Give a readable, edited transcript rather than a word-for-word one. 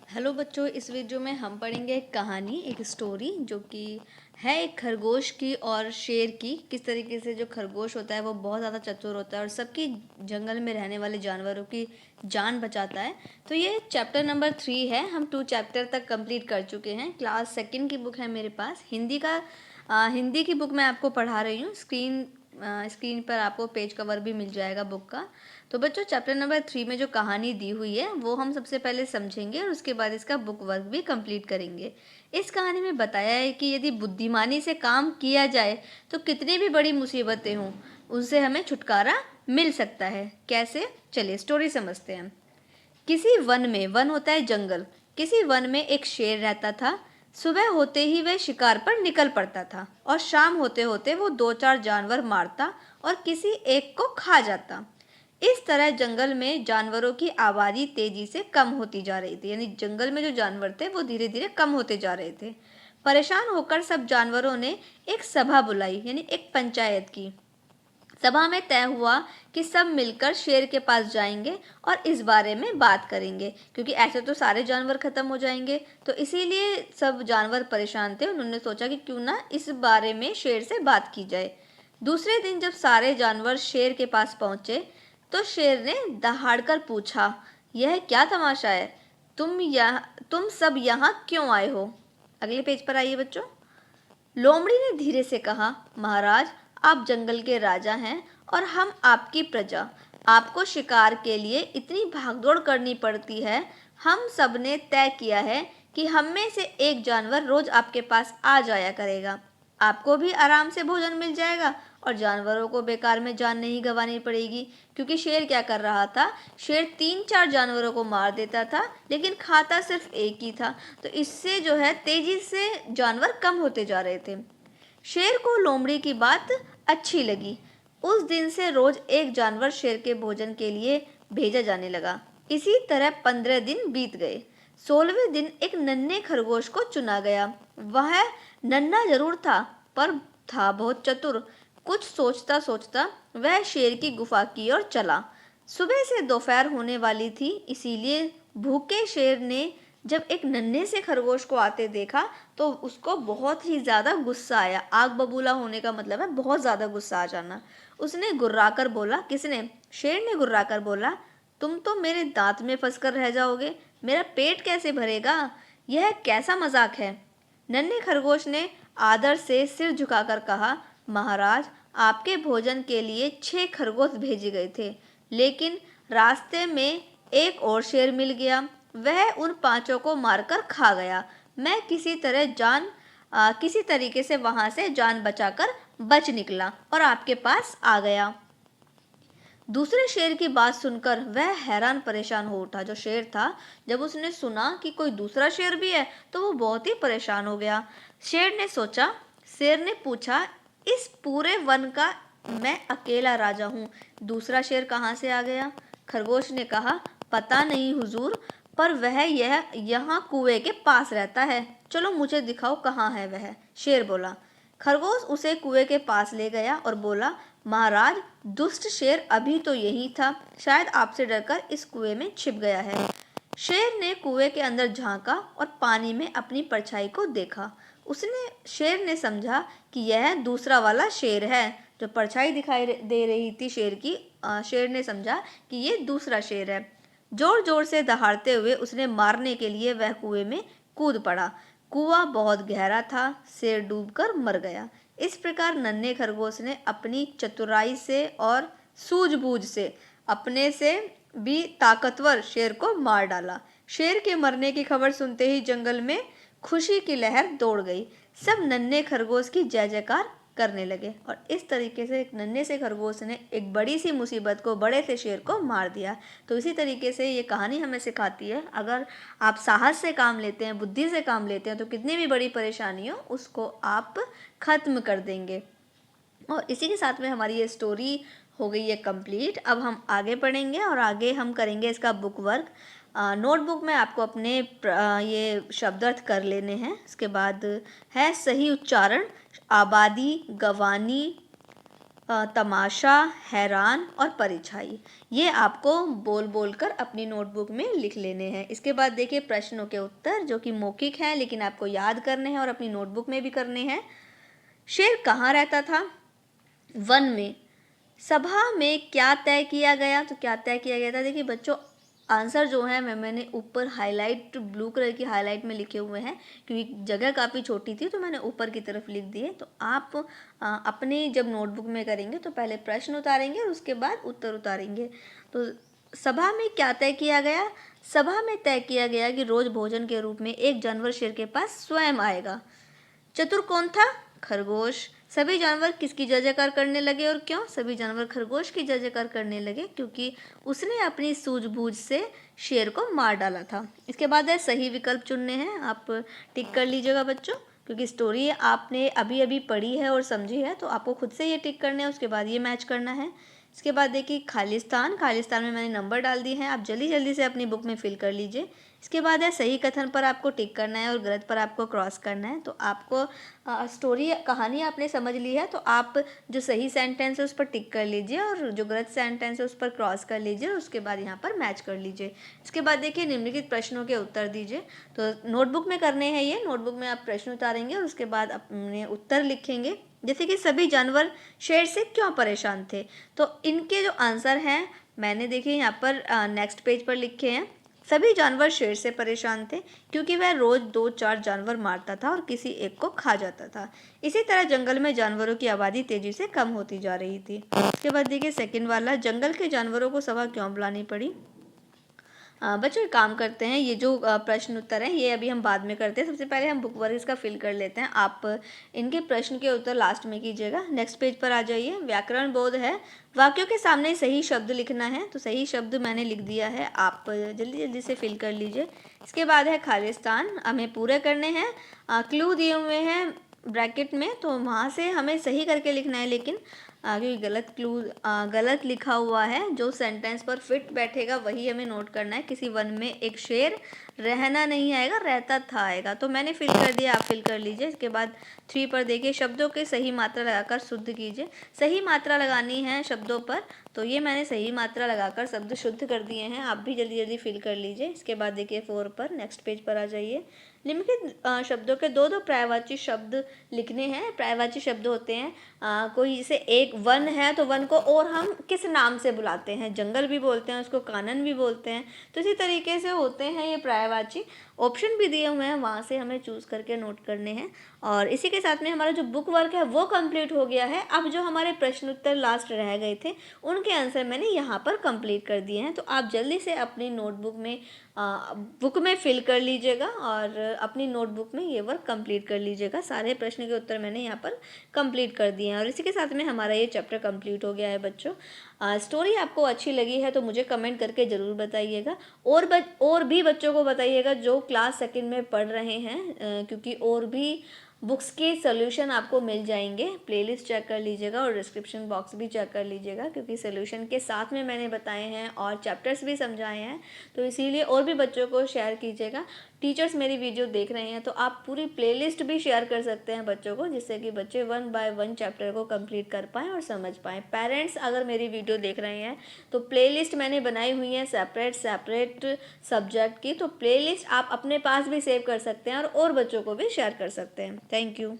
Hello बच्चों, इस video में हम पढ़ेंगे एक कहानी, एक स्टोरी जो कि है एक खरगोश की और शेर की। किस तरीके से जो खरगोश होता है वो बहुत ज़्यादा चतुर होता है और सबकी जंगल में रहने वाले जानवरों की जान बचाता है। तो ये चैप्टर नंबर 3 है। हम 2 चैप्टर तक कंप्लीट कर चुके हैं। क्लास 2 की बुक है मेरे पास। हिंदी की बुक मैं आपको पढ़ा रही हूँ। स्क्रीन पर आपको पेज कवर भी मिल जाएगा बुक का। तो बच्चों, चैप्टर नंबर 3 में जो कहानी दी हुई है वो हम सबसे पहले समझेंगे और उसके बाद इसका बुक वर्क भी कंप्लीट करेंगे। इस कहानी में बताया है कि यदि बुद्धिमानी से काम किया जाए तो कितनी भी बड़ी मुसीबतें हों, उससे हमें छुटकारा मिल सकता है। कैसे? चलिए स्टोरी समझते हैं। किसी वन में, वन होता है जंगल, किसी वन में एक शेर रहता था। सुबह होते ही वह शिकार पर निकल पड़ता था और शाम होते होते वो 2-4 जानवर मारता और किसी एक को खा जाता। इस तरह जंगल में जानवरों की आबादी तेजी से कम होती जा रही थी। यानी जंगल में जो जानवर थे वो धीरे धीरे कम होते जा रहे थे। परेशान होकर सब जानवरों ने एक सभा बुलाई, यानी एक पंचायत की। सभा में तय हुआ कि सब मिलकर शेर के पास जाएंगे और इस बारे में बात करेंगे, क्योंकि ऐसे तो सारे जानवर खत्म हो जाएंगे। तो इसीलिए सब जानवर परेशान थे। उन्होंने सोचा कि क्यों ना इस बारे में शेर से बात की जाए। दूसरे दिन जब सारे जानवर शेर के पास पहुंचे तो शेर ने दहाड़कर पूछा, यह क्या तमाशा है? तुम सब यहाँ क्यों आए हो? अगले पेज पर आइए बच्चों। लोमड़ी ने धीरे से कहा, महाराज, आप जंगल के राजा हैं और हम आपकी प्रजा। आपको शिकार के लिए इतनी भागदौड़ करनी पड़ती है। हम सब ने तय किया है कि हम में से एक जानवर रोज आपके पास आ जाया करेगा। आपको भी आराम से भोजन मिल जाएगा और जानवरों को बेकार में जान नहीं गंवानी पड़ेगी। क्योंकि शेर क्या कर रहा था? शेर 3-4 जानवरों को मार देता था, लेकिन खाता सिर्फ एक ही था। तो इससे जो है तेजी से जानवर कम होते जा रहे थे। शेर को लोमड़ी की बात अच्छी लगी। उस दिन से रोज एक जानवर शेर के भोजन के लिए भेजा जाने लगा। इसी तरह 15 दिन बीत गए। 16वें दिन एक नन्हे खरगोश को चुना गया। वह नन्हा जरूर था, पर था बहुत चतुर। कुछ सोचता सोचता वह शेर की गुफा की ओर चला। सुबह से दोपहर होने वाली थी, इसीलिए भूखे शेर ने जब एक नन्हे से खरगोश को आते देखा तो उसको बहुत ही ज्यादा गुस्सा आया। आग बबूला होने का मतलब है बहुत ज्यादा गुस्सा आ जाना। उसने गुर्राकर बोला, किसने? शेर ने गुर्राकर बोला, तुम तो मेरे दांत में फंसकर रह जाओगे। मेरा पेट कैसे भरेगा? यह कैसा मजाक है? नन्हे खरगोश ने आदर से सिर झुकाकर कहा, महाराज, आपके भोजन के लिए 6 खरगोश भेजे गए थे, लेकिन रास्ते में एक और शेर मिल गया। वह उन 5 को मारकर खा गया। मैं किसी तरीके से वहां से जान बचाकर बच निकला और आपके पास आ गया। दूसरे शेर की बात सुनकर वह हैरान परेशान हो उठा। जो शेर था, जब उसने सुना कि कोई दूसरा शेर भी है तो वो बहुत ही परेशान हो गया। शेर ने पूछा, इस पूरे वन का मैं अकेला राजा हूँ, दूसरा शेर कहाँ से आ गया? खरगोश ने कहा, पता नहीं हुजूर, पर वह यहाँ कुएं के पास रहता है। चलो मुझे दिखाओ कहाँ है वह। शेर बोला। खरगोश उसे कुएं के पास ले गया और बोला, महाराज, दुष्ट शेर अभी तो यही था, शायद आपसे डरकर इस कुएं में छिप गया है। शेर ने कुएं के अंदर झांका और पानी में अपनी परछाई को देखा। शेर ने समझा कि यह दूसरा वाला शेर है। जो परछाई दिखाई दे रही थी शेर की, शेर ने समझा कि ये दूसरा शेर है। जोर जोर से दहाड़ते हुए उसने मारने के लिए वह कुएं में कूद पड़ा। कुआं बहुत गहरा था, शेर डूबकर मर गया। इस प्रकार नन्हे खरगोश ने अपनी चतुराई से और सूझबूझ से अपने से भी ताकतवर शेर को मार डाला। शेर के मरने की खबर सुनते ही जंगल में खुशी की लहर दौड़ गई। सब नन्हे खरगोश की जय जयकार करने लगे और इस तरीके से एक नन्हे से खरगोश ने एक बड़ी सी मुसीबत को, बड़े से शेर को मार दिया। तो इसी तरीके से ये कहानी हमें सिखाती है, अगर आप साहस से काम लेते हैं, बुद्धि से काम लेते हैं, तो कितनी भी बड़ी परेशानी हो उसको आप खत्म कर देंगे। और इसी के साथ में हमारी ये स्टोरी हो गई है कंप्लीट। अब हम आगे पढ़ेंगे और आगे हम करेंगे इसका बुक वर्क। नोटबुक में आपको अपने ये शब्दार्थ कर लेने हैं। इसके बाद है सही उच्चारण, आबादी, गवानी, तमाशा, हैरान और परिछाई। ये आपको बोल बोल कर अपनी नोटबुक में लिख लेने हैं। इसके बाद देखिए प्रश्नों के उत्तर जो कि मौखिक हैं लेकिन आपको याद करने हैं और अपनी नोटबुक में भी करने हैं। शेर कहाँ रहता था? वन में। सभा में क्या तय किया गया? तो क्या तय किया गया था? देखिए बच्चों, आंसर जो है मैंने ऊपर हाईलाइट, ब्लू कलर की हाईलाइट में लिखे हुए हैं क्योंकि जगह काफ़ी छोटी थी तो मैंने ऊपर की तरफ लिख दिए। तो आप अपने जब नोटबुक में करेंगे तो पहले प्रश्न उतारेंगे और उसके बाद उत्तर उतारेंगे। तो सभा में क्या तय किया गया? सभा में तय किया गया कि रोज भोजन के रूप में एक जानवर शेर के पास स्वयं आएगा। चतुर कौन था? खरगोश। सभी जानवर किसकी जय जयकार करने लगे और क्यों? सभी जानवर खरगोश की जय जयकार करने लगे क्योंकि उसने अपनी सूझबूझ से शेर को मार डाला था। इसके बाद है सही विकल्प चुनने हैं, आप टिक कर लीजिएगा बच्चों, क्योंकि स्टोरी आपने अभी अभी पढ़ी है और समझी है तो आपको खुद से ये टिक करने हैं, उसके बाद ये मैच करना है। इसके बाद देखिए खालिस्तान, खालिस्तान में मैंने नंबर डाल दिए हैं, आप जल्दी जल्दी से अपनी बुक में फिल कर लीजिए। इसके बाद है सही कथन पर आपको टिक करना है और गलत पर आपको क्रॉस करना है। तो आपको स्टोरी कहानी आपने समझ ली है तो आप जो सही सेंटेंस है उस पर टिक कर लीजिए और जो गलत सेंटेंस है उस पर क्रॉस कर लीजिए और उसके बाद यहाँ पर मैच कर लीजिए। इसके बाद देखिए निम्नलिखित प्रश्नों के उत्तर दीजिए। तो नोटबुक में करने हैं ये, नोटबुक में आप प्रश्न उतारेंगे और उसके बाद अपने उत्तर लिखेंगे। जैसे कि सभी जानवर शेर से क्यों परेशान थे? तो इनके जो आंसर हैं मैंने देखिए यहाँ पर नेक्स्ट पेज पर लिखे हैं। सभी जानवर शेर से परेशान थे क्योंकि वह रोज 2-4 जानवर मारता था और किसी एक को खा जाता था। इसी तरह जंगल में जानवरों की आबादी तेजी से कम होती जा रही थी। इसके बाद देखिए सेकंड वाला, जंगल के जानवरों को सभा क्यों बुलानी पड़ी? बच्चों एक काम करते हैं, ये जो प्रश्न उत्तर हैं ये अभी हम बाद में करते हैं। सबसे पहले हम बुक वर्क इसका फिल कर लेते हैं। आप इनके प्रश्न के उत्तर लास्ट में कीजिएगा। नेक्स्ट पेज पर आ जाइए। व्याकरण बोध है, वाक्यों के सामने सही शब्द लिखना है। तो सही शब्द मैंने लिख दिया है, आप जल्दी जल्दी से फिल कर लीजिए। इसके बाद है खालिस्तान, हमें पूरे करने हैं। क्लू दिए हुए हैं ब्रैकेट में तो वहाँ से हमें सही करके लिखना है, लेकिन क्योंकि गलत लिखा हुआ है, जो सेंटेंस पर फिट बैठेगा वही हमें नोट करना है। किसी वन में एक शेर रहना नहीं आएगा, रहता था आएगा। तो मैंने फिल कर दिया, आप फिल कर लीजिए। इसके बाद 3 पर देखिए शब्दों के सही मात्रा लगाकर शुद्ध कीजिए। सही मात्रा लगानी है शब्दों पर, तो ये मैंने सही मात्रा लगाकर शब्द शुद्ध कर दिए हैं, आप भी जल्दी जल्दी फिल कर लीजिए। इसके बाद देखिए 4 पर नेक्स्ट पेज पर आ जाइए। निम्नलिखित शब्दों के 2-2 पर्यायवाची शब्द लिखने हैं। पर्यायवाची शब्द होते हैं कोई जैसे एक वन है तो वन को और हम किस नाम से बुलाते हैं? जंगल भी बोलते हैं उसको, कानन भी बोलते हैं। तो इसी तरीके से होते हैं ये पर्यायवाची। ऑप्शन भी दिए हुए हैं, वहाँ से हमें चूज़ करके नोट करने हैं। और इसी के साथ में हमारा जो बुक वर्क है वो कंप्लीट हो गया है। अब जो हमारे प्रश्न उत्तर लास्ट रह गए थे उनके आंसर मैंने यहाँ पर कंप्लीट कर दिए हैं। तो आप जल्दी से अपनी नोटबुक में बुक में फिल कर लीजिएगा और अपनी नोटबुक में ये वर्क कंप्लीट कर लीजिएगा। सारे प्रश्न के उत्तर मैंने यहाँ पर कंप्लीट कर दिए हैं और इसी के साथ में हमारा ये चैप्टर कंप्लीट हो गया है बच्चों। स्टोरी आपको अच्छी लगी है तो मुझे कमेंट करके ज़रूर बताइएगा और भी बच्चों को बताइएगा जो क्लास सेकंड में पढ़ रहे हैं, क्योंकि और भी बुक्स के सॉल्यूशन आपको मिल जाएंगे। प्लेलिस्ट चेक कर लीजिएगा और डिस्क्रिप्शन बॉक्स भी चेक कर लीजिएगा, क्योंकि सॉल्यूशन के साथ में मैंने बताए हैं और चैप्टर्स भी समझाए हैं। तो इसीलिए और भी बच्चों को शेयर कीजिएगा। टीचर्स मेरी वीडियो देख रहे हैं तो आप पूरी प्लेलिस्ट भी शेयर कर सकते हैं बच्चों को, जिससे कि बच्चे 1 बाय 1 चैप्टर को कंप्लीट कर पाएँ और समझ पाएँ। पेरेंट्स अगर मेरी वीडियो देख रहे हैं तो प्लेलिस्ट मैंने बनाई हुई है सेपरेट सब्जेक्ट की, तो प्लेलिस्ट आप अपने पास भी सेव कर सकते हैं और बच्चों को भी शेयर कर सकते हैं। Thank you.